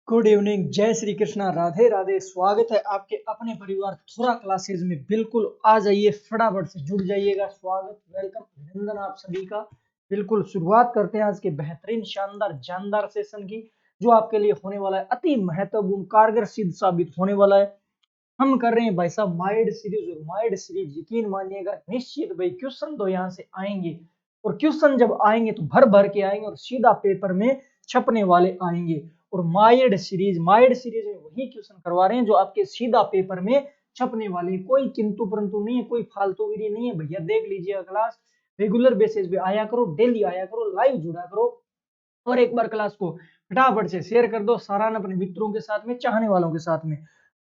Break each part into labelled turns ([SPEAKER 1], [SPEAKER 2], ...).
[SPEAKER 1] Good evening, जय श्री कृष्णा, राधे राधे। स्वागत है आपके अपने परिवार थोड़ा क्लासेस में। बिल्कुल आ जाइए, फटाफट से जुड़ जाइएगा। स्वागत, वेलकम, अभिनंदन आप सभी का। बिल्कुल शुरुआत करते हैं आज के बेहतरीन शानदार जानदार सेशन की, जो आपके लिए होने वाला है अति महत्वपूर्ण, कारगर सिद्ध साबित होने वाला है। हम कर रहे हैं भाई साहब माइड सीरीज, और माइड सीरीज यकीन मानिएगा निश्चित भाई क्वेश्चन तो यहाँ से आएंगे, और क्वेश्चन जब आएंगे तो भर भर के आएंगे और सीधा पेपर में छपने वाले आएंगे। और माइड सीरीज में वही क्वेश्चन करवा रहे हैं जो आपके सीधा पेपर में छपने वाले हैं। कोई किंतु परंतु नहीं है, कोई फालतूगिरी नहीं है भैया। देख लीजिएगा क्लास, रेगुलर बेसिस पे आया करो, डेली आया करो, लाइव जुड़ा करो, और एक बार क्लास को फटाफट से शेयर कर दो सारान अपने मित्रों के साथ में, चाहने वालों के साथ में।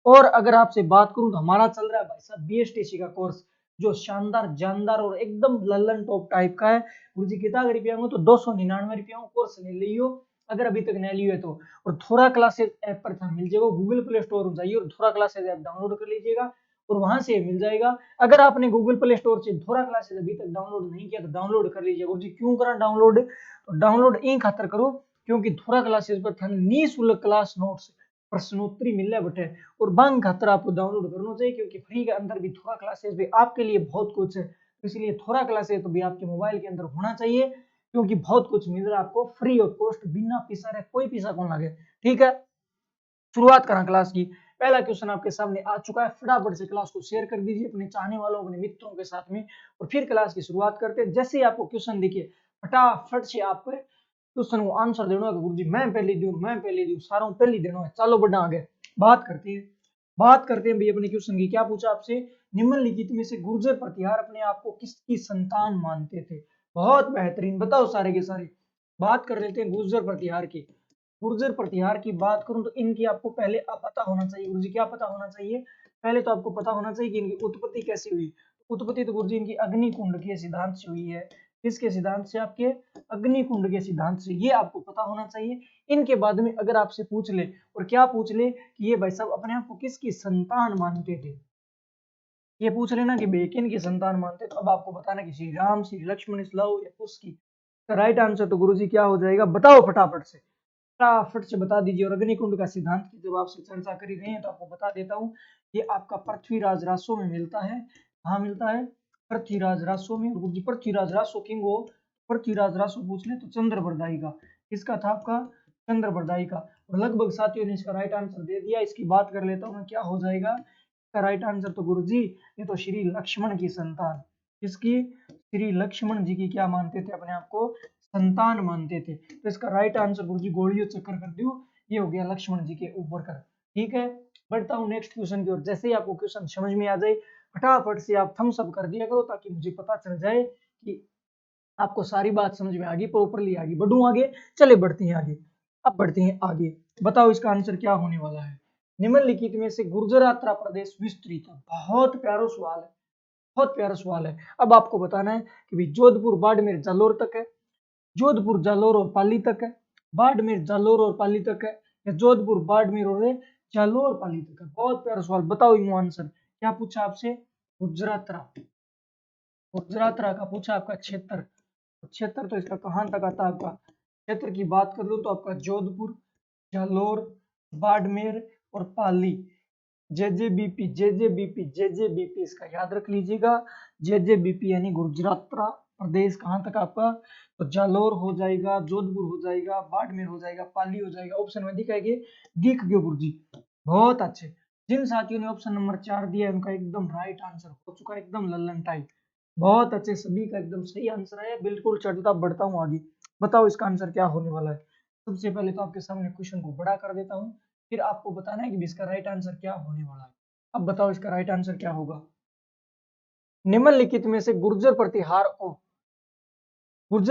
[SPEAKER 1] और अगर आपसे बात करूं तो हमारा चल रहा है भाई साहब बीएसटीसी का कोर्स, जो शानदार जानदार और एकदम लल्लन टॉप टाइप का है। गुरुजी कितना रुपया में तो 299 रुपया कोर्स ले लियो अगर अभी तक नहीं लियो है तो। और थोड़ा क्लासेस ऐप पर था मिल जाएगा, गूगल प्ले स्टोर में जाइए और थोड़ा क्लासेस ऐप डाउनलोड कर लीजिएगा और वहां से मिल जाएगा। अगर आपने गूगल प्ले स्टोर से थोड़ा क्लासेस अभी तक डाउनलोड नहीं किया तो डाउनलोड कर लीजिएगा। गुरुजी क्यों करा डाउनलोड? तो डाउनलोड इन खातर करो क्योंकि थोड़ा क्लासेस पर था निःशुल्क क्लास नोट्स प्रश्नोत्तरी मिल रहा बटे, और बंग खातर आपको डाउनलोड करना चाहिए क्योंकि फ्री के अंदर भी थोड़ा क्लासेस भी आपके लिए बहुत कुछ है। तो इसलिए थोड़ा क्लासेस तो भी आपके मोबाइल के अंदर होना चाहिए क्योंकि बहुत कुछ मिल रहा है आपको फ्री ऑफ कॉस्ट, बिना पैसा रहे, कोई पैसा कौन लगे। ठीक है, शुरुआत करा क्लास की। पहला क्वेश्चन आपके सामने आ चुका है, फटाफट से क्लास को शेयर कर दीजिए अपने चाहने वालों, अपने मित्रों के साथ में, और फिर क्लास की शुरुआत करते हैं। जैसे ही आपको क्वेश्चन दिखे फटाफट से आप क्वेश्चन को आंसर देना है। गुरुजी मैं पहले दूं सारों पहले देना है। चलो बढ़ना आगे, बात करते हैं भाई अपने क्वेश्चन की। क्या पूछा आपसे? निम्नलिखित में से गुर्जर प्रतिहार अपने आप को किसकी संतान मानते थे? बहुत बेहतरीन, बताओ सारे के सारे। बात कर लेते हैं गुर्जर प्रतिहार की। गुर्जर प्रतिहार की बात करूं तो इनकी आपको पहले पता होना चाहिए। गुरुजी क्या पता होना चाहिए? पहले तो आपको पता होना चाहिए कि इनकी उत्पत्ति कैसे हुई। उत्पत्ति तो गुरुजी इनकी अग्निकुंड के सिद्धांत से हुई है। किसके सिद्धांत से? आपके अग्निकुंड के सिद्धांत से, ये आपको पता होना चाहिए। इनके बाद में अगर आपसे पूछ ले, और क्या पूछ ले कि ये भाई साहब अपने आप को किसकी संतान मानते थे, ये पूछ लेना कि भाई किन की संतान मानते, तो अब आपको बताना कि श्री राम, श्री लक्ष्मण, इस लव या उसकी। राइट आंसर तो गुरुजी क्या हो जाएगा, बताओ फटाफट से बता दीजिए। और अग्निकुंड का सिद्धांत की जब आपसे चर्चा करी रही है तो आपको बता देता हूँ, ये आपका पृथ्वीराज रासो में मिलता है। कहाँ मिलता है? पृथ्वीराज रासो में। गुरुजी पृथ्वीराज रासो किंग हो, पृथ्वीराज रासो पूछ ले तो चंद्रबरदाई का। किसका था? आपका चंद्रबरदाई का। और लगभग साथियों ने इसका राइट आंसर दे दिया। इसकी बात कर लेता हूँ मैं, क्या हो जाएगा इसका राइट आंसर? तो गुरुजी ये तो श्री लक्ष्मण की संतान, किसकी? श्री लक्ष्मण जी की क्या मानते थे अपने आप को? संतान मानते थे। तो इसका राइट आंसर गुरुजी गोलियों चक्कर कर दो, ये हो गया लक्ष्मण जी के ऊपर कर। ठीक है, बढ़ता हूँ नेक्स्ट क्वेश्चन की ओर। जैसे ही आपको क्वेश्चन समझ में आ जाए फटाफट से आप थम्स अप कर दिया करो ताकि मुझे पता चल जाए कि आपको सारी बात समझ में आ गई, प्रॉपरली आ गई। बढ़ूं आगे, चले बढ़ते हैं आगे। अब बढ़ते हैं आगे, बताओ इसका आंसर क्या होने वाला है। निम्नलिखित में से गुर्जरात्रा प्रदेश विस्तृत है। बहुत प्यारा सवाल है, बहुत प्यारा सवाल है। अब आपको बताना है कि भाई जोधपुर बाड़मेर जालोर तक है, जोधपुर जालोर और पाली तक है, बाड़मेर जालोर और पाली तक है, या जोधपुर बाड़मेर और जालोर पाली तक है। बहुत प्यारा सवाल, बताओ इन आंसर। क्या पूछा आपसे? गुजरातरा, गुजरातरा का पूछा आपका क्षेत्र। क्षेत्र तो इसका कहां तक आता है? आपका क्षेत्र की बात कर लो तो आपका जोधपुर, जालोर, बाड़मेर और पाली। जेजेबीपी जेजेबीपी जेजेबीपी इसका याद रख लीजिएगा। जेजेबीपी यानी गुजरातरा प्रदेश कहां तक आपका? तो जालोर हो जाएगा, जोधपुर हो जाएगा, बाड़मेर हो जाएगा, पाली हो जाएगा। ऑप्शन में दिखाएंगे, दिख गयो गुरुजी। बहुत अच्छे। जिन साथियों ने ऑप्शन नंबर 4 दिया है उनका एकदम राइट आंसर हो चुका है, एकदम लल्लन टाइप। बहुत अच्छे, सभी का एकदम सही आंसर है। बिल्कुल चलता बढ़ता हूँ आगे, बताओ इसका आंसर क्या होने वाला है। सबसे पहले तो आपके सामने क्वेश्चन को बड़ा कर देता हूँ, फिर आपको बताना है कि इसका राइट आंसर क्या होने वाला है। अब बताओ इसका राइट आंसर क्या होगा। निम्नलिखित में से गुर्जर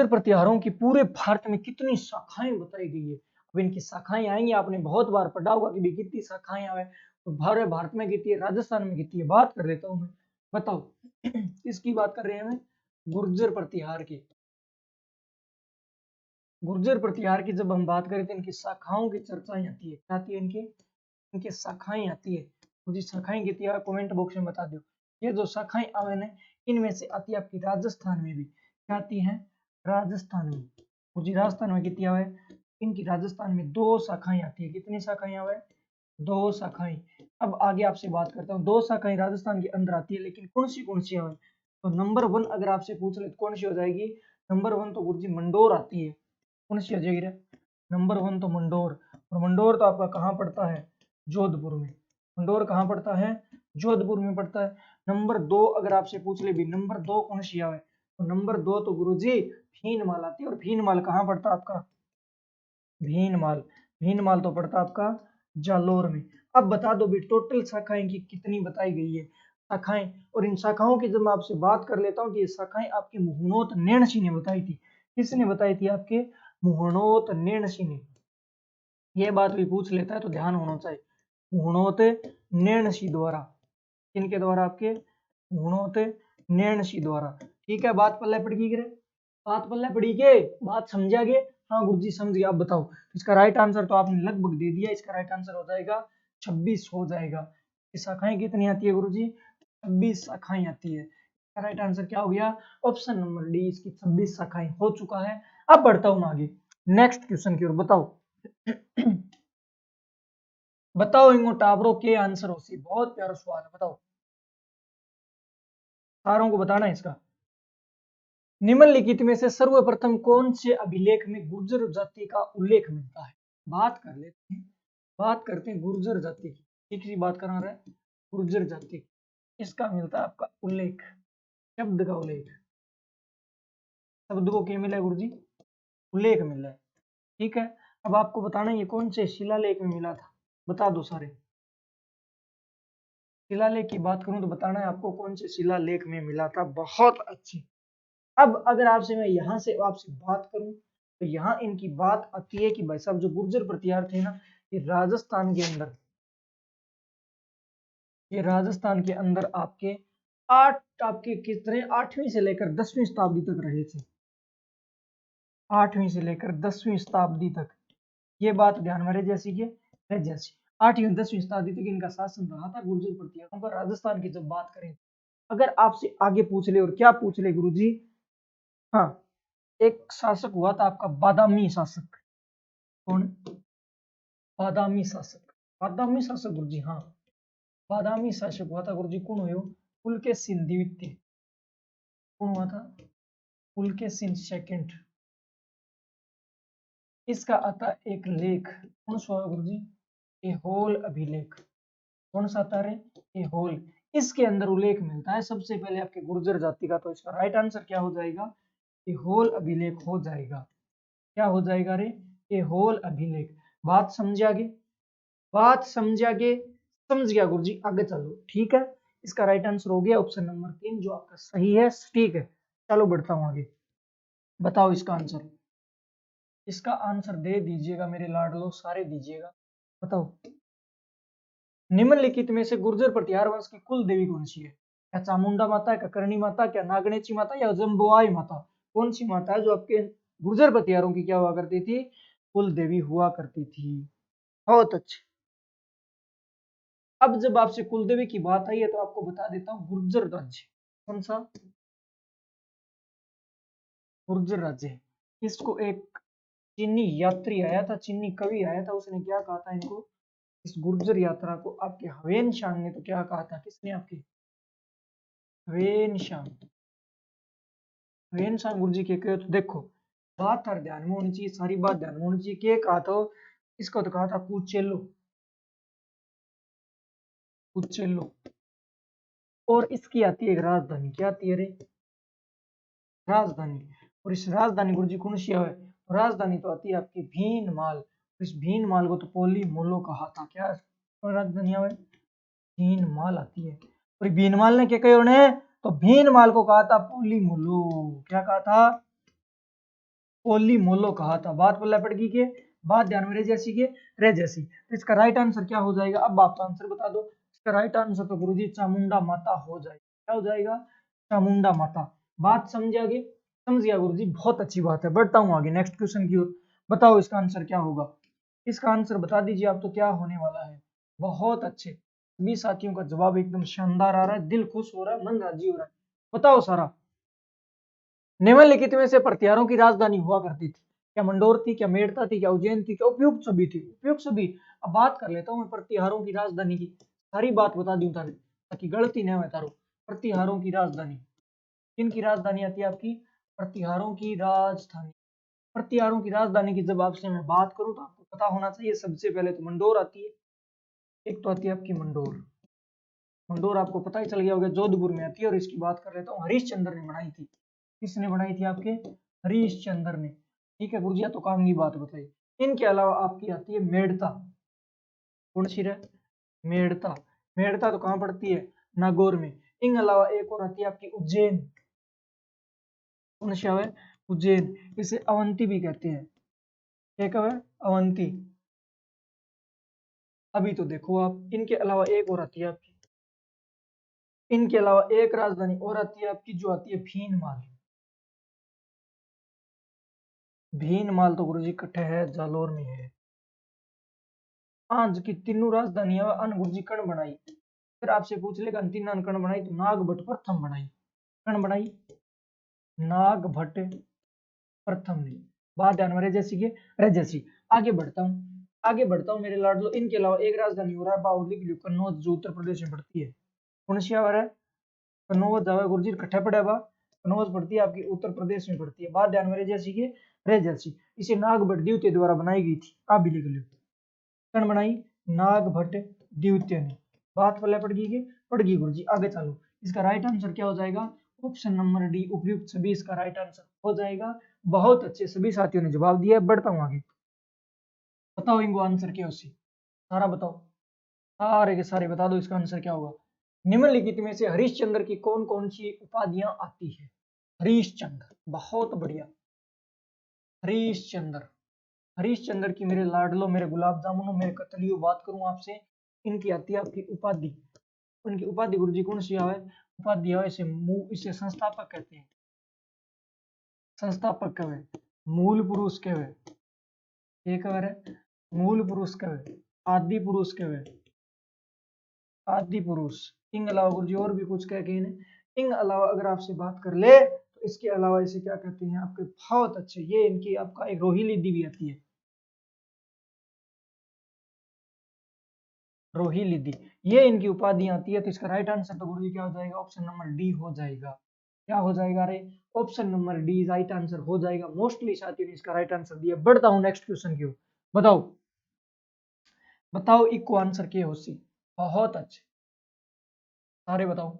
[SPEAKER 1] प्रतिहारों की पूरे भारत में कितनी शाखाएं बताई गई है। अब इनकी शाखाएं आएंगी, आपने बहुत बार पढ़ा होगा कि कितनी शाखाएं आवे, तो भारत में कितनी है, राजस्थान में कितनी है। बात कर लेता हूं मैं, बताओ किसकी बात कर रहे हैं हमें? गुर्जर प्रतिहार की। गुर्जर प्रतिहार की जब हम बात करें तो इनकी शाखाओं की चर्चाएं आती है। क्या आती है? इनकी इनकी शाखाएं आती है। मुझे शाखाएं कितनी है कमेंट बॉक्स में बता दो। ये जो शाखाएं आवे ना, इनमें से आती है आपकी राजस्थान में भी। क्या आती है? राजस्थान में। मुझे राजस्थान में कितनी आवे? इनकी राजस्थान में 2 शाखाएं आती है। कितनी शाखाएं आवे? 2 शाखाएं। अब आगे आपसे बात करता हूँ, 2 शाखाएं राजस्थान के अंदर आती है, लेकिन कौन सी आवे? तो नंबर 1 अगर आपसे पूछ ले तो कौन सी हो जाएगी? नंबर 1 तो गुरुजी मंडोर आती है। कौन सी हो जाएगी रे? नंबर 1 तो मंडोर, और मंडोर तो आपका कहाँ पड़ता है? जोधपुर में। मंडोर कहाँ पड़ता है? जोधपुर में पड़ता है। नंबर 2 अगर आपसे पूछ ले भी नंबर 2 कौन सी आवे? तो नंबर 2 तो गुरुजी भीनमाल आती है, और भीनमाल कहाँ पड़ता है आपका? भीनमाल। भीनमाल तो पड़ता आपका जालोर में। अब बता दो भी टोटल शाखाएं की कितनी बताई गई है शाखाएं, और इन शाखाओं की जब मैं आपसे बात कर लेता हूँ कि ये शाखाएं आपके मुहणोत नेणसी ने बताई थी। किसने बताई थी? आपके मुहणोत नेणसी ने। ये बात भी पूछ लेता है तो ध्यान होना चाहिए। मुहणोत नेणसी द्वारा। किनके द्वारा? आपके मुहणोत नेणसी द्वारा। ठीक है, बात पल्ले पड़ गई? बात पल्ले पड़ी के? बात समझा गे? हाँ गुरुजी समझ गया। आप बताओ इसका राइट आंसर तो आपने लगभग दे दिया। इसका राइट आंसर हो जाएगा 26 हो जाएगा। शाखाएं कितनी आती है गुरुजी? 26 शाखाएं आती है। इसका राइट आंसर क्या हो गया? ऑप्शन नंबर डी, इसकी 26 शाखाएं हो चुका है। अब बढ़ता हूं आगे नेक्स्ट क्वेश्चन की ओर। बताओ बताओ इंगो टावरों के आंसर हो सी। बहुत प्यारा सवाल है, बताओ सारों को बताना है इसका। निम्नलिखित में से सर्वप्रथम कौन से अभिलेख में गुर्जर जाति का उल्लेख मिलता है? बात कर लेते हैं, बात करते हैं गुर्जर जाति की। ठीक सी बात करा रहा है गुर्जर जाति की। इसका मिलता है आपका उल्लेख, शब्द का उल्लेख। शब्द को क्या मिला है गुरुजी? उल्लेख मिला है। ठीक है, अब आपको बताना ये कौन से शिलालेख में मिला था, बता दो सारे। शिलालेख की बात करूं तो बताना है आपको कौन से शिलालेख में मिला था। बहुत अच्छी। अब अगर आपसे मैं यहाँ से आपसे बात करूं तो यहाँ इनकी बात आती है कि भाई साहब जो गुर्जर प्रतिहार थे ना, ये राजस्थान के अंदर, ये राजस्थान के अंदर आपके 8 आपके कितने 8वीं से लेकर 10वीं शताब्दी तक रहे थे। 8वीं से लेकर 10वीं शताब्दी तक। ये बात ध्यान में रह जैसी के रह जैसी 8वीं 10वीं शताब्दी तक इनका शासन रहा था गुर्जर प्रतिहारों पर। राजस्थान की जब बात करें, अगर आपसे आगे पूछ ले, और क्या पूछ ले गुरुजी? हाँ, एक शासक हुआ था आपका बादामी शासक। कौन? बादामी शासक। बादामी शासक गुरुजी, हाँ बादामी शासक हुआ था गुरुजी। कौन हुए? पुलकेशिन द्वितीय। कौन हुआ था? पुलकेशिन सेकंड। इसका आता एक लेख, कौन सा गुरुजी? ऐहोल अभिलेख। कौन सा आता है? ऐहोल। इसके अंदर उल्लेख मिलता है सबसे पहले आपके गुर्जर जाति का। तो इसका राइट आंसर क्या हो जाएगा? ऐहोल अभिलेख हो जाएगा। क्या हो जाएगा रे? ऐहोल अभिलेख। बात समझा गे? बात समझा गे? समझ गया गुरुजी, आगे चलो। ठीक है, इसका राइट आंसर हो गया ऑप्शन नंबर 3 जो आपका सही है। ठीक है, चलो बढ़ता हूं आगे। बताओ इसका आंसर। इसका आंसर दे दीजिएगा मेरे लाडलो, सारे दीजिएगा। बताओ निम्नलिखित में से गुर्जर प्रतिहार वंश की कुल देवी कौन सी है? क्या चामुंडा माता, क्या करणी माता, क्या नागणेची माता, या जम्बुआई माता? कौन सी माता है जो आपके गुर्जर प्रतिहारों की क्या हुआ करती थी? कुल देवी हुआ करती थी। बहुत अच्छे। अब जब आपसे कुलदेवी की बात आई है तो आपको बता देता हूँ गुर्जर राज्य। कौन सा? गुर्जर राज्य है। इसको एक चीनी यात्री आया था, चीनी कवि आया था, उसने क्या कहा था इनको, इस गुर्जर यात्रा को आपके हवेन शाह ने तो क्या कहा था? किसने? आपके हवेन शाह। हवेन शाह गुरुजी के कहे तो देखो बात हर ध्यान में होनी चाहिए, सारी बात ध्यान में होनी चाहिए। क्या कहा था? इसको तो कहा था कुचेलो। कुचेलो। और इसकी आती है एक राजधानी। क्या आती है रे? राजधानी। और इस राजधानी गुरुजी कौन सी है? राजधानी तो आती है आपकी भीनमाल। इस भीनमाल को तो पोली मोलो कहा था। क्या राजधानी है? भीनमाल आती है। और भीनमाल ने क्या कहा उन्हें? तो भीनमाल को कहा था पोली मोलो। क्या कहा था? पोली मोलो कहा था। बात बोला पड़ गई के? बात ध्यान में रह जैसी के रह जैसी। तो इसका राइट आंसर क्या हो जाएगा? अब आप आंसर बता दो। इसका राइट आंसर तो गुरुजी चामुंडा माता हो जाएगा। क्या हो जाएगा? चामुंडा माता। बात समझ आ गई? समझ गया गुरुजी, बहुत अच्छी बात है। बढ़ता हूँ आगे नेक्स्ट क्वेश्चन की ओर। बताओ इसका आंसर क्या होगा? इसका आंसर बता दीजिए आप तो क्या होने वाला है। बहुत अच्छे, सभी साथियों का जवाब एकदम शानदार आ रहा है, दिल खुश हो रहा है, मन राजी हो रहा है। बताओ सारा। निम्नलिखित में से प्रतिहारों की राजधानी हुआ करती थी। क्या मंडोर थी, क्या मेड़ता थी, क्या उज्जैन थी, क्या उपयुक्त सभी थी? उपयुक्त सभी। अब बात कर लेता हूँ मैं प्रतिहारों की राजधानी की, सारी बात बता दूं तारे ताकि गलती न हो तारो। प्रतिहारों की राजधानी, किन की राजधानी आती है आपकी? प्रतिहारों की राजधानी। प्रतिहारों की राजधानी की जब आपसे मैं बात करूं तो आपको पता होना चाहिए सबसे पहले तो मंडोर आती है। एक तो आती है आपकी मंडोर, मंडोर आपको पता ही चल गया होगा जोधपुर में आती है। और इसकी बात कर लेता हूँ, हरिश्चंद्र ने बनाई थी। किसने बनाई थी आपके? हरिश्चंद्र ने। ठीक है गुरुजी, तो काम की बात बताई। इनके अलावा आपकी आती है मेड़ता। कौन सी है? मेड़ता। मेड़ता तो कहाँ पड़ती है? नागौर में। इन अलावा एक और आती है आपकी उज्जैन। कौन सी है? उज्जैन। इसे अवंती भी कहते हैं। क्या कहा है? अवंती। अभी तो देखो आप, इनके अलावा एक और आती है आपकी, इनके अलावा एक राजधानी और आती है आपकी, जो आती है भीनमाल। भीनमाल तो गुरुजी कट्ठे है, जालोर में है। आज की तीनों राजधानियां अन गुरुजी कण बनाई। फिर आपसे पूछ लेगा तीन कण बनाई तो नागभट्ट प्रथम बनाई। कण बनाई नागभट्ट प्रथम ने। बात ध्यान में रहे जैसी के रह जैसी। आगे बढ़ता हूँ, आगे बढ़ता हूँ मेरे लाडलो। इनके अलावा एक राजधानी हो रहा है बाउली की, कन्नौज, जो उत्तर प्रदेश में पड़ती है। कौन सी है? कन्नौज जावे गुरुजी कट्ठा पड़ा बा। कन्नौज पड़ती है आपकी, उत्तर प्रदेश में पड़ती है। बात ध्यान में रहे जैसी के रह जैसी। इसे नागभट्ट द्वितीय द्वारा बनाई गई थी। आप भी लिख लो, कौन बनाई? नागभट्ट द्वितीय ने। बात पल्ले पड़ गई? पड़ गई गुरुजी। आगे चलो, इसका राइट आंसर क्या हो जाएगा? ऑप्शन नंबर डी, उपयुक्त सभी इसका राइट आंसर हो जाएगा। बहुत अच्छे, सभी साथियों ने जवाब दिया। बढ़ता हूँ आगे, बताओ इनको आंसर क्या उसी, सारा बताओ, सारे के सारे बता दो इसका आंसर क्या होगा। निम्नलिखित में से हरिश्चंद्र की कौन कौन सी उपाधियां आती है? हरिश्चंद्र, बहुत बढ़िया। हरिश्चंद्र, हरिश्चंद्र की मेरे लाडलो, मेरे गुलाब जामुनो, मेरे कतलियों, बात करूं आपसे, इनकी आती है आपकी उपाधि। उनकी उपाधि गुरुजी कौन सी है? उपाधि है इसे इसे संस्थापक कहते हैं। संस्थापक कवे, मूल पुरुष कवे, एक बार है मूल पुरुष कवे, आदि पुरुष कवे, आदि पुरुष। इन अलावा गुरुजी और भी कुछ कह के इन अलावा अगर आपसे बात कर ले तो इसके अलावा इसे क्या कहते हैं आपके? बहुत अच्छे, ये इनकी आपका एक रोहिली भी आती है। रोहिलिदी, ये इनकी उपाधि आती है। तो इसका राइट आंसर तो गुरुजी क्या हो जाएगा? ऑप्शन नंबर डी हो जाएगा। क्या हो जाएगा? अरे option number D right answer हो जाएगा। मोस्टली साथियों ने इसका राइट आंसर दिया। बढ़ता हूं नेक्स्ट क्वेश्चन की ओर। बताओ, बताओ इको आंसर के हो सी। बहुत अच्छे, सारे बताओ।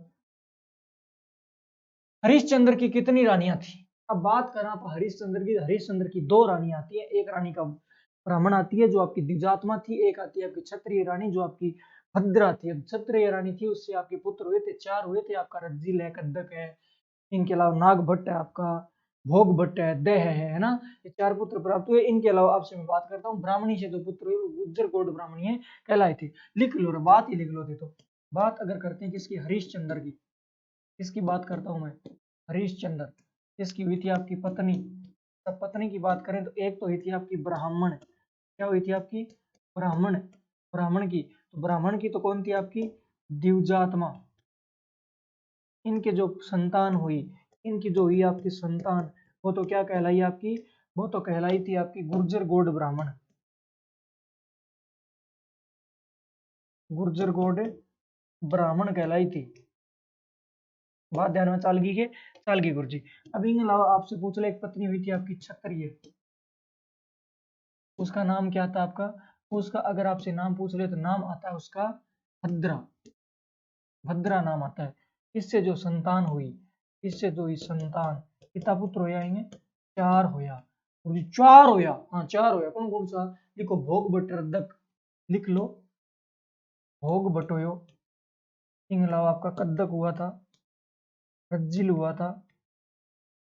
[SPEAKER 1] हरिश्चंद्र की कितनी रानियां थी? अब बात करें आप हरिश्चंद्र की, हरिश्चंद्र की दो रानियां आती है। एक रानी का ब्राह्मण आती है जो आपकी द्विजात्मा थी, एक आती है आपकी क्षत्रिय रानी जो आपकी भद्रा थी। अब क्षत्रिय रानी थी, उससे आपके पुत्र हुए थे, चार हुए थे। आपका रज्जिल है, कद्दक है, इनके अलावा नागभट्ट है, आपका भोग भट्ट है, दह है ना। ये चार पुत्र प्राप्त हुए। इनके अलावा आपसे मैं बात करता हूँ, ब्राह्मणी से जो पुत्र हुए वो गुज्जर कोट ब्राह्मणी है कहलाए थे। लिख लो रे, बात ही लिख लो थे। तो बात अगर करते हैं किसकी? हरिश्चंद्र की। किसकी बात करता हूं मैं? हरिश्चंद्र। किसकी हुई थी? आपकी पत्नी। तब पत्नी की बात करें तो एक तो हुई थी आपकी ब्राह्मण। क्या हुई थी आपकी? ब्राह्मण। ब्राह्मण की, तो ब्राह्मण की तो कौन थी आपकी? द्विजात्मा। इनके जो संतान हुई, इनकी जो हुई आपकी संतान, वो तो क्या कहलाई आपकी? वो तो कहलाई थी आपकी गुर्जर गोड ब्राह्मण। गुर्जर गोड ब्राह्मण कहलाई थी। बात ध्यान में चाल की गुरुजी। अब इन अलावा आपसे पूछ ले, एक पत्नी हुई थी आपकी क्षत्रिय, उसका नाम क्या था आपका? उसका अगर आपसे नाम पूछ ले तो नाम आता है उसका भद्रा। भद्रा नाम आता है। इससे जो संतान हुई, इससे जो हुई संतान, पिता पुत्र होया इन्हें चार होया। गुरुजी चार होया, हाँ चार होया। कौन कौन सा? लिखो, भोग बटरदक लिख लो, भोग बटोयो। इन अलावा आपका कद्दक हुआ था, रज्जिल हुआ था,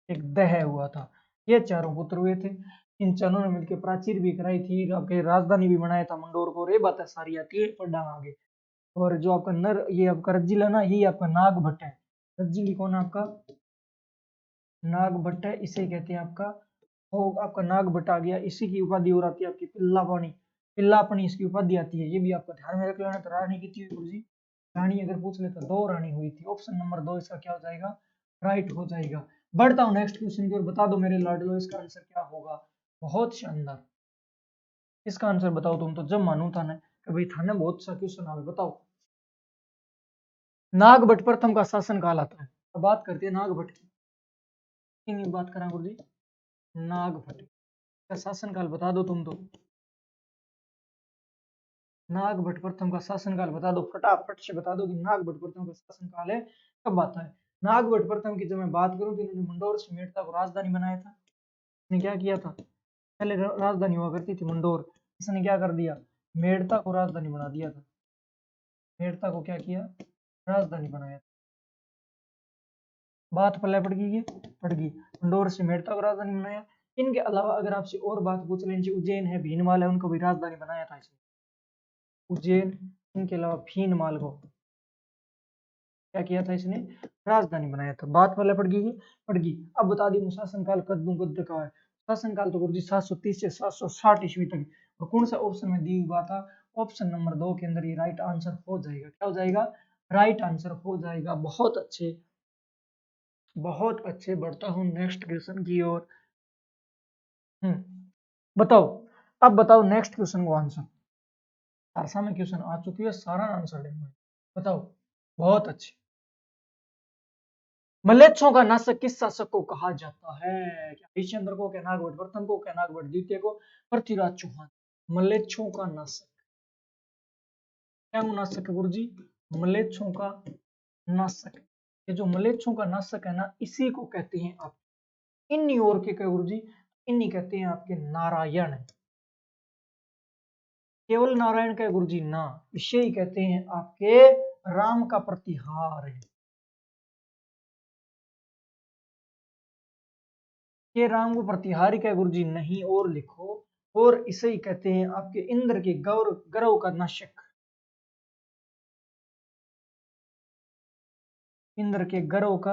[SPEAKER 1] एक दह हुआ था। ये चारों पुत्र हुए थे। इन चारों ने मिलकर प्राचीर भी कराई थी, आपके राजधानी भी बनाया था मंडोर को। रे बातें सारी आती है पढ़ना आगे। और जो आपका नर, ये आपका रज्जिल है ना, यही आपका नागभट्ट है। रज्जिली कौन है आपका? नागभट्ट है, इसे कहते हैं आपका। वो आपका नागभट्ट आ गया। इसी की उपाधि और आती है आपकी पिल्ला पानी। पिल्ला पानी इसकी उपाधि आती है। ये भी आपको ध्यान में रख लेना। तो रानी की थी गुरुजी, रानी अगर पूछ ले तो दो रानी हुई थी। ऑप्शन नंबर दो इसका क्या हो जाएगा? राइट हो जाएगा। बढ़ता हूँ नेक्स्ट क्वेश्चन की ओर। बता दो मेरे लाडलो इसका आंसर क्या होगा। बहुत शानदार। इसका आंसर बताओ तुम तो, जब मानू था ना कि भाई था ना बहुत सा क्वेश्चन आवे। बताओ नागभट्ट प्रथम का शासन काल आता है। अब बात करते हैं नागभट्ट की। इन बात करा गुरु जी, नागभट्ट का शासन काल बता दो तुम तो। नागभट्ट प्रथम का शासन काल बता दो, फटाफट से बता दो कि नागभट्ट प्रथम का शासन काल है कब आता है। नागभट्ट प्रथम की जब मैं बात करूं तो इन्होंने मंडोर से मेड़ता को राजधानी बनाया था। इसने क्या किया था, पहले राजधानी हुआ करती थी मंडोर, इसने क्या कर दिया, मेड़ता को राजधानी बना दिया था। मेड़ता को क्या किया, राजधानी बनाया। बात पल्ले पड़ गई। मंडोर से मेड़ता को राजधानी बनाया। इनके अलावा अगर आपसे और बात पूछ लें, उज्जैन है, भीनमाल है, उनको भी राजधानी बनाया था इसने, उज्जैन। इनके अलावा भीनमाल को क्या किया था इसने, राजधानी बनाया था। बात पहले पड़ गई। अब बता दी शासन काल कद्दू गद्य का है। शासन काल तो गुरु जी 730 से 760 ईस्वी तक। और कौन सा ऑप्शन में दी हुआ था, ऑप्शन नंबर 2 के अंदर ये राइट आंसर हो जाएगा। क्या हो जाएगा, राइट आंसर हो जाएगा। बहुत अच्छे, बहुत अच्छे। बढ़ता हूँ नेक्स्ट क्वेश्चन की ओर। बताओ, अब बताओ नेक्स्ट क्वेश्चन को आंसर। आरसा में क्वेश्चन आ चुकी है, सारा आंसर देंगे। बताओ, बहुत अच्छे। मलेच्छों का नाशक किस शासक को कहा जाता है, क्या हरिश्चंद्र को, क्या नागभट्ट प्रथम को, क्या नागभट्ट द्वितीय को, पृथ्वीराज चौहान। मलेच्छों का नाशक, क्या नाशक है गुरु जी, मलेच्छों का नाशक। ये जो मलेच्छों का नाशक है ना, इसी को कहते हैं आप, इन्हीं और के क्या गुरु जी, इन्हीं कहते हैं आपके नारायण। केवल नारायण का गुरु जी ना, इसे ही कहते हैं आपके राम का प्रतिहार है। ये राम को प्रतिहारी का गुरु जी नहीं, और लिखो, और इसे ही कहते हैं आपके इंद्र के गौरव गर्व का नाशक। इंद्र के गर्व का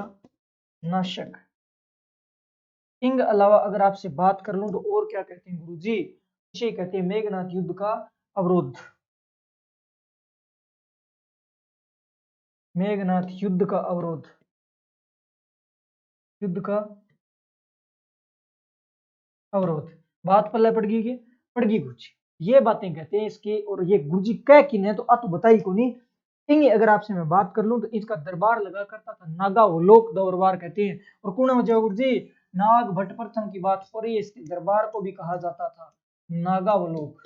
[SPEAKER 1] नाशक। इंग अलावा अगर आपसे बात कर लूं तो और क्या कहते हैं गुरु जी, इसे कहते हैं मेघनाथ युद्ध का अवरोध। मेघनाथ युद्ध का अवरोध, युद्ध का अवरोध। बात पल्ले पड़ गई गुरु जी। ये बातें कहते हैं इसकी, और ये गुरु जी कह कि ने तो अत बताई को नहीं। इंगे अगर आपसे मैं बात कर लूं तो इसका दरबार लगा करता था नागावलोक दरबार कहते हैं। और कौन हो जाओ गुरु जी, नाग भट्ट प्रथम की बात हो रही है, इसके दरबार को भी कहा जाता था नागावलोक।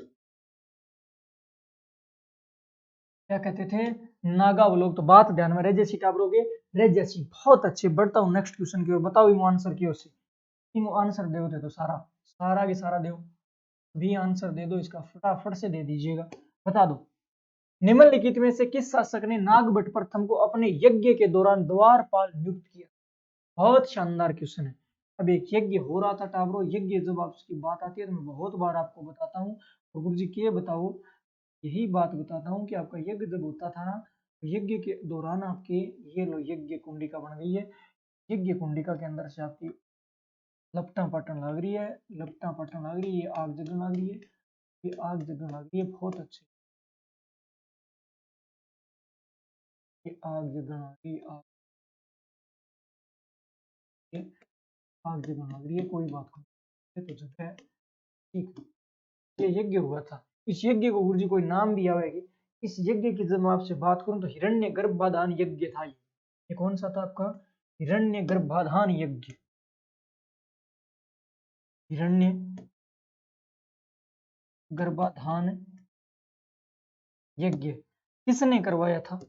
[SPEAKER 1] क्या कहते थे, नागावलोक। तो बात ध्यान में रह जैसी टाबरोगे, रह जैसी। बहुत अच्छे। बढ़ता हूँ नेक्स्ट क्वेश्चन की ओर। बताओ इमो आंसर की ओर से, इमो आंसर दे दो, सारा सारा के सारा दो, भी आंसर दे दो इसका, फटाफट से दे दीजिएगा। बता दो, निम्नलिखित में से किस शासक ने नागभट्ट प्रथम को अपने यज्ञ के दौरान द्वारपाल नियुक्त किया। बहुत शानदार क्वेश्चन है। अब एक यज्ञ हो रहा था टाबरो, यज्ञ जब आपकी बात आती है तो मैं बहुत बार आपको बताता हूँ। और गुरु जी के बताओ, यही बात बताता हूँ कि आपका यज्ञ जब होता था ना, यज्ञ के दौरान आपके, ये लो यज्ञ कुंडिका बन गई है। यज्ञ कुंडिका के अंदर से आपकी लपटा पाटन लग रही है, लपटा पाटन लग रही है, ये आग जगन लग रही है, ये आग जगन लग रही है। बहुत अच्छे, ये आग जगन लग रही है, आग जगन लग रही है। कोई बात नहीं, तो जगह है, ठीक है। ये यज्ञ हुआ था, इस यज्ञ को गुरु जी कोई नाम भी आवेगी। इस यज्ञ की जब मैं आपसे बात करूं तो हिरण्य गर्भाधान यज्ञ था। ये कौन सा था आपका, हिरण्य गर्भाधान यज्ञ। हिरण्य गर्भाधान यज्ञ किसने करवाया था।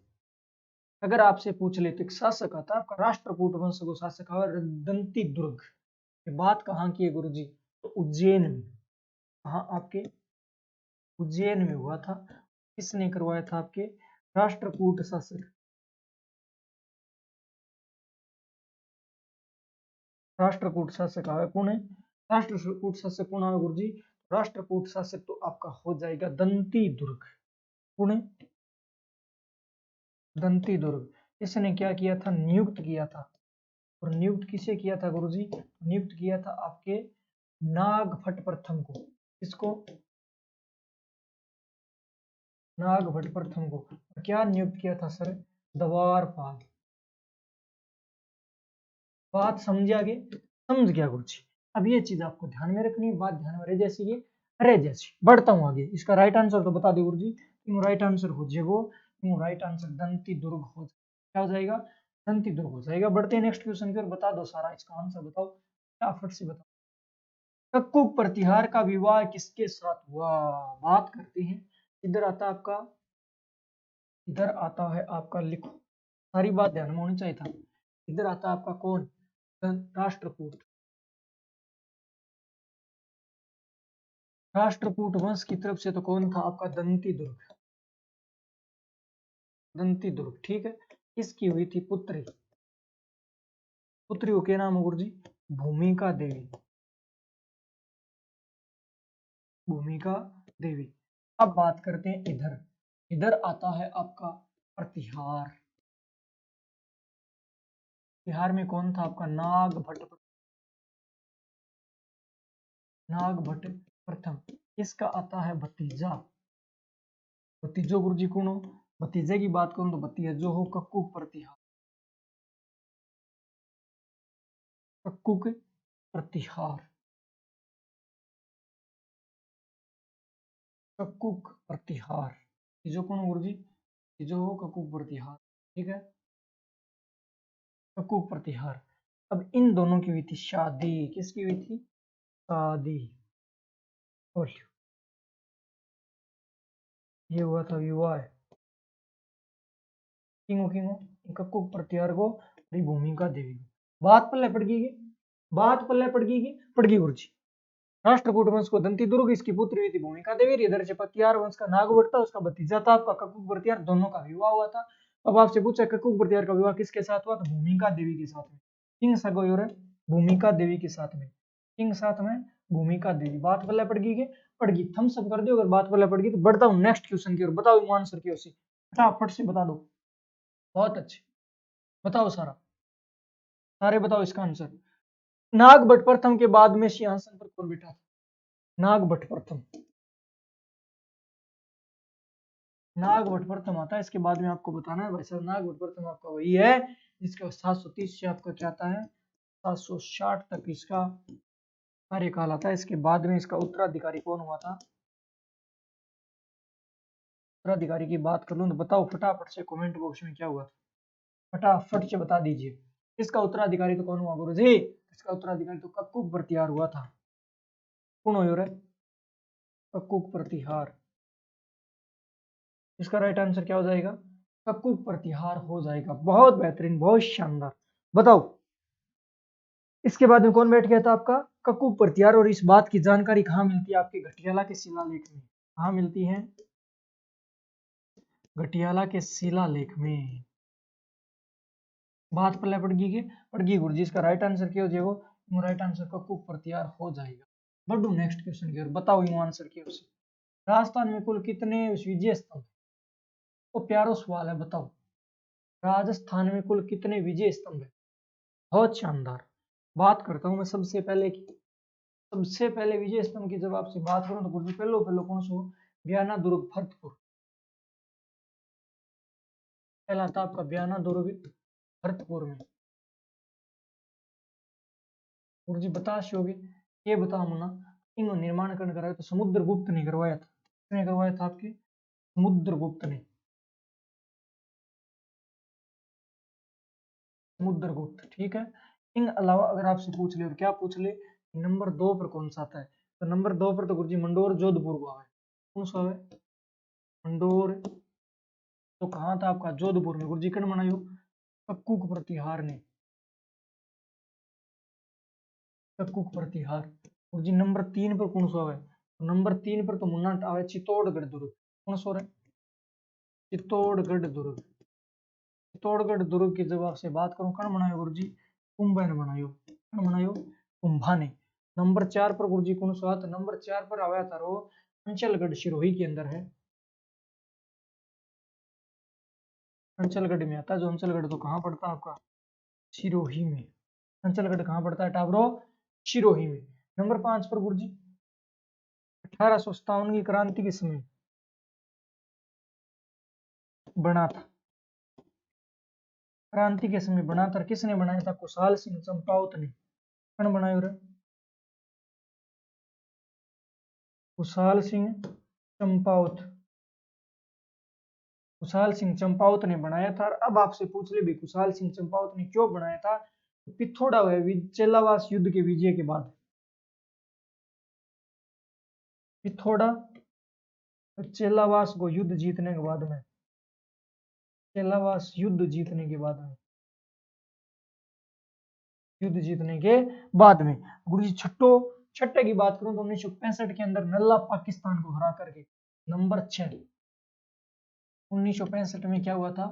[SPEAKER 1] अगर आपसे पूछ ले तो एक शासक आता आपका, राष्ट्रकूट वंश को शासक है दंती दुर्ग। ये बात कहाँ की है गुरु जी, तो उज्जैन में। कहाँ आपके, उज्जैन में हुआ था। किसने करवाया था, आपके राष्ट्रकूट शासक। राष्ट्रकूट शासक है कौन है, राष्ट्रकूट शासक कौन है गुरु जी, राष्ट्रकूट शासक तो आपका हो जाएगा दंती दुर्ग। कौन है, दंती दुर्ग। इसने क्या किया था, नियुक्त किया था। और नियुक्त किसे किया था गुरु जी, नियुक्त किया था आपके नागभट्ट प्रथम को। किसको, नागभट्ट प्रथम को। क्या नियुक्त किया था सर, द्वारपाल। बात समझ आ गए, समझ गया गुरु जी। अब ये चीज आपको ध्यान में रखनी है, बात ध्यान में रहे जैसी ये रह जैसी। बढ़ता हूँ आगे, इसका राइट आंसर तो बता दो गुरु जी। राइट आंसर हो जाएगो, राइट आंसर दंती दुर्ग हो जाएगा। क्या हो जाएगा? दंती दुर्ग हो जाएगा। बढ़ते हैं नेक्स्ट क्वेश्चन की ओर, बता दो सारा इसका आंसर बताओ, फटाफट से बताओ। कक्कुक प्रतिहार का विवाह किसके साथ हुआ? बात करते हैं। इधर आता है आपका, इधर आता है आपका, लिखो सारी बात ध्यान में होनी चाहिए था। इधर आता है आपका कौन? राष्ट्रकूट। राष्ट्रकूट वंश की तरफ से तो कौन था आपका? दंती दुर्ग। दंती दुर्ग, ठीक है। किसकी हुई थी पुत्री? पुत्री के नाम गुरु जी भूमिका देवी। भूमिका देवी। अब बात करते हैं इधर, इधर आता है आपका प्रतिहार। बिहार में कौन था आपका? नागभट्ट। नागभट्ट प्रथम। इसका आता है भतीजा। भतीजो गुरु जी कौन हो? भतीजे की बात करूं तो भतीजो हो कक्कुक प्रतिहार। कक्कुक प्रतिहार। कक्कुक प्रतिहार। तीजो कौन गुरु जी? तीजो हो कक्कुक प्रतिहार, ठीक है। कक्कुक प्रतिहार। अब इन दोनों की हुई थी शादी। किसकी हुई थी? शादी। बोलियो, ये हुआ था विवाह। किंगो किंगो कक्कुक प्रतिहार को और भूमिका देवी को। बात पल्ले पड़ गई, बात पल्ले पड़ गई गुरु जी। राष्ट्रकूट वंश को दंती दुर्ग, इसकी पुत्री हुई थी भूमिका देवी। इधर से पतियार वंश का नागवट था, उसका भतीजा था आपका कक्कुक प्रतिहार। दोनों का विवाह हुआ था। अब आपसे पूछा कक्कुक प्रतिहार का विवाह किसके साथ हुआ? तो भूमिका देवी के साथ में। किंग सगोयर भूमिका देवी के साथ में। किंग साथ में भूमिका देवी। बात पल्ले पड़ गई। थम्स अप कर दो अगर बात पल्ले पड़ गई तो। बढ़ता हूँ नेक्स्ट क्वेश्चन की ओर, बताओ आंसर की ओर से फटाफट से बता दो। बहुत अच्छे, बताओ सारा, सारे बताओ इसका आंसर। नागभट्ट प्रथम के बाद में सिंहासन पर कौन बैठा? नागभट्ट प्रथम। नागभट्ट प्रथम आता है, इसके बाद में आपको बताना है भाई साहब। नागभट्ट प्रथम आपका वही है जिसका 730 से आपका क्या आता है 760 तक इसका कार्यकाल आता है। इसके बाद में इसका उत्तराधिकारी कौन हुआ था? उत्तराधिकारी की बात कर लूं तो बताओ फटाफट से कमेंट बॉक्स में क्या हुआ था, फटाफट से बता दीजिए। इसका उत्तराधिकारी तो कौन हुआ गुरु जी? इसका उत्तराधिकारी तो कक्कुक प्रतिहार हुआ था। कौन हो रे? कक्कुक प्रतिहार। इसका राइट आंसर क्या हो जाएगा? कक्कुक प्रतिहार हो जाएगा। बहुत बेहतरीन, बहुत शानदार। बताओ इसके बाद में कौन बैठ गया था आपका? कक्कुक प्रतिहार। और इस बात की जानकारी कहाँ मिलती है? आपके घटियाला के शिलालेख में। कहाँ मिलती है? घटियाला के शिलालेख में। बात पल्ले पड़ गई गुरु जी। इसका राइट आंसर क्या हो जाएगा? राइट आंसर कक्कुक प्रतिहार हो जाएगा। बढ़ू नेक्स्ट क्वेश्चन की ओर, बताओ यू आंसर क्या हो। राजस्थान में कुल कितने विजय स्तंभ? वो प्यारो सवाल है, बताओ राजस्थान में कुल कितने विजय स्तंभ है? बहुत शानदार। बात करता हूं मैं सबसे पहले की, सबसे पहले विजय स्तंभ की जब आपसे बात करूं तो गुरु पहलो पहलो कौन सो? बयाना दुर्ग भरतपुर। पहला था आपका बयाना दुर्ग भरतपुर में। गुरु जी बता शोगे ये बताओ ना, इन निर्माण करने कराया तो समुद्रगुप्त ने करवाया था। किसने करवाया था आपके? समुद्रगुप्त ने। समुद्रगुप्त, ठीक है। इन अलावा अगर आपसे पूछ ले, और क्या पूछ ले, नंबर 2 पर कौन सा आता है? तो नंबर 2 पर तो गुरुजी मंडोर जोधपुर हुआ है। कौन सा है? मंडोर। तो कहाँ था आपका? जोधपुर में। गुरुजी कण बनायो कक्कुक प्रतिहार ने। कक्कुक प्रतिहार। गुरुजी नंबर 3 पर कौन सा है? तो नंबर 3 पर तो मुन्ना आवे चित्तौड़गढ़ दुर्ग। कौन सा है? चित्तौड़गढ़ दुर्ग। चित्तौड़गढ़ दुर्ग की जब आपसे बात करूं, कण बनायो गुरुजी? कुंभा ने बनायो। कण बनायो? कुंभा ने। नंबर 4 पर गुरुजी कौन सा? तो नंबर 4 पर आया था रो अंचलगढ़ सिरोही के अंदर है। अंचलगढ़ में आता है जो। अंचलगढ़ तो कहाँ पड़ता है आपका? सिरोही में। अंचलगढ़ कहाँ पड़ता है टाबरो? सिरोही में। नंबर 5 पर गुरुजी 1857 की क्रांति के समय बना था। क्रांति के समय बना था। किसने बनाया था? कुशाल सिंह चंपावत ने। कौन बनायो रे? खुशहाल सिंह चंपावत, खुशहाल सिंह चंपावत ने बनाया था। अब आपसे पूछ ले भी खुशहाल सिंह चंपावत ने क्यों बनाया था? पिथौरा है चेलावास युद्ध के विजय के बाद, पिथौरा चेलावास को युद्ध जीतने के बाद में, चेलावास युद्ध जीतने के बाद में, युद्ध जीतने के बाद में गुरुजी छठे की बात करूं तो 1965 के अंदर नल्ला पाकिस्तान को हरा करके नंबर 6, 1965 में क्या हुआ था?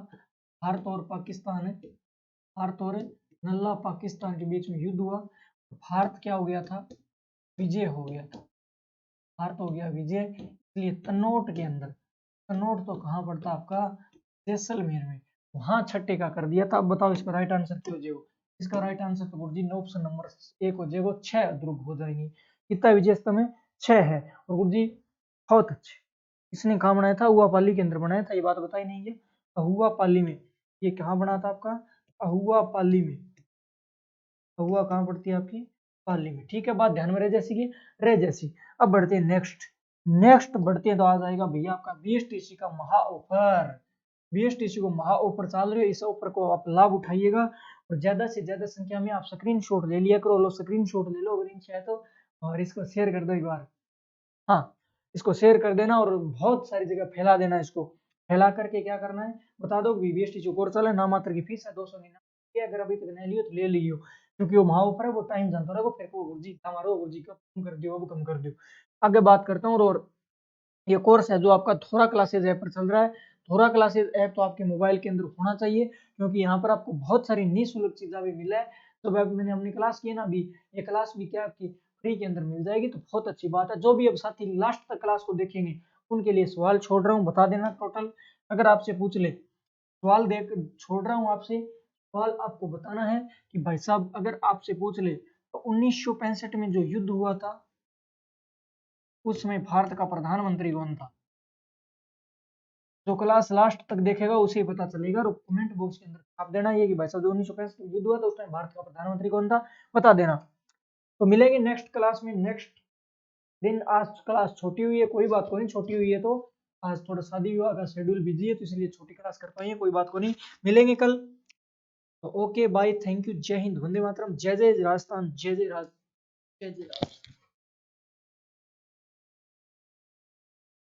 [SPEAKER 1] भारत और पाकिस्तान, भारत और नल्ला पाकिस्तान के बीच में युद्ध हुआ। भारत क्या हो गया था? विजय हो गया था, भारत हो गया विजय। इसलिए तनोट के अंदर, तनोट तो कहाँ पड़ता आपका? जैसलमेर में, वहां छठे का कर दिया था। अब बताओ इसका राइट आंसर क्या हो जाएगा? इसका राइट आंसर तो गुरुजी ऑप्शन नंबर 1 हो जाएगा, 6 ध्रुव हो जाएंगी। कितना विजय स्तंभ है? 6 है। और गुरुजी बहुत अच्छे, इसने कहाँ बनाया था? अहुआपाली के अंदर बनाया था, ये बात बताई नहीं है। अहुआपाली में, ये कहाँ बना था आपका? अहुआपाली में, अहुआ कहाँ पड़ती है आपकी? पाली में। ठीक है, बात ध्यान में रह जैसी की रह जैसी। अब बढ़ते हैं नेक्स्ट, नेक्स्ट बढ़ते हैं तो आ जाएगा भैया आपका बीएसटीसी का महा ऑफर। बीएसटीसी को महा ऑफर चल रही है, इस ऑफर को आप लाभ उठाइएगा और ज्यादा से ज्यादा संख्या में आप स्क्रीनशॉट ले लिया करो। लो स्क्रीनशॉट ले लो अगर इंच है तो, और इसको शेयर कर दो एक बार। हाँ, इसको शेयर कर देना और बहुत सारी जगह फैला देना। इसको फैला करके क्या करना है बता दो। बीबीएसटी कोर्स चले, नाम मात्र की फीस है 299, अगर अभी तक नहीं लियो तो ले लियो, क्योंकि वो महा ऊपर है, वो टाइम जानता रहेगा फिर को गुरुजी हमारो गुरुजी को कम कर दियो, वो कम कर दियो। आगे बात करता हूँ। और ये कोर्स है जो आपका थोड़ा क्लासेज ऐप पर चल रहा है। थोड़ा क्लासेज ऐप तो आपके मोबाइल के अंदर होना चाहिए, क्योंकि यहाँ पर आपको बहुत सारी निःशुल्क चीजें भी मिला है। तो मैंने अपनी क्लास की है ना अभी, ये क्लास भी क्या आपकी फ्री के अंदर मिल जाएगी, तो बहुत अच्छी बात है। जो भी अब साथी लास्ट तक क्लास को देखेंगे उनके लिए सवाल छोड़ रहा हूँ, बता देना टोटल। अगर आपसे पूछ ले, सवाल देख छोड़ रहा हूँ आपसे, सवाल आपको बताना है कि भाई साहब अगर आपसे पूछ ले तो 1965 में जो युद्ध हुआ था उस समय भारत का प्रधानमंत्री कौन था? जो क्लास लास्ट तक देखेगा उसे पता चलेगा। और कमेंट बॉक्स के अंदर आप देना ये कि भाई साहब जो 1965 में युद्ध हुआ था उस टाइम भारत का प्रधानमंत्री कौन था, बता देना। तो मिलेंगे नेक्स्ट क्लास में नेक्स्ट दिन। आज क्लास छोटी हुई है, कोई बात को नहीं, छोटी हुई है तो आज थोड़ा शादी विवाह का शेड्यूल बिजी है तो इसलिए छोटी क्लास कर पाई है, कोई बात को नहीं, मिलेंगे कल। तो ओके बाय, थैंक यू, जय हिंद, वंदे मातरम, जय जय राजस्थान, जय जय राज, जय जय राज।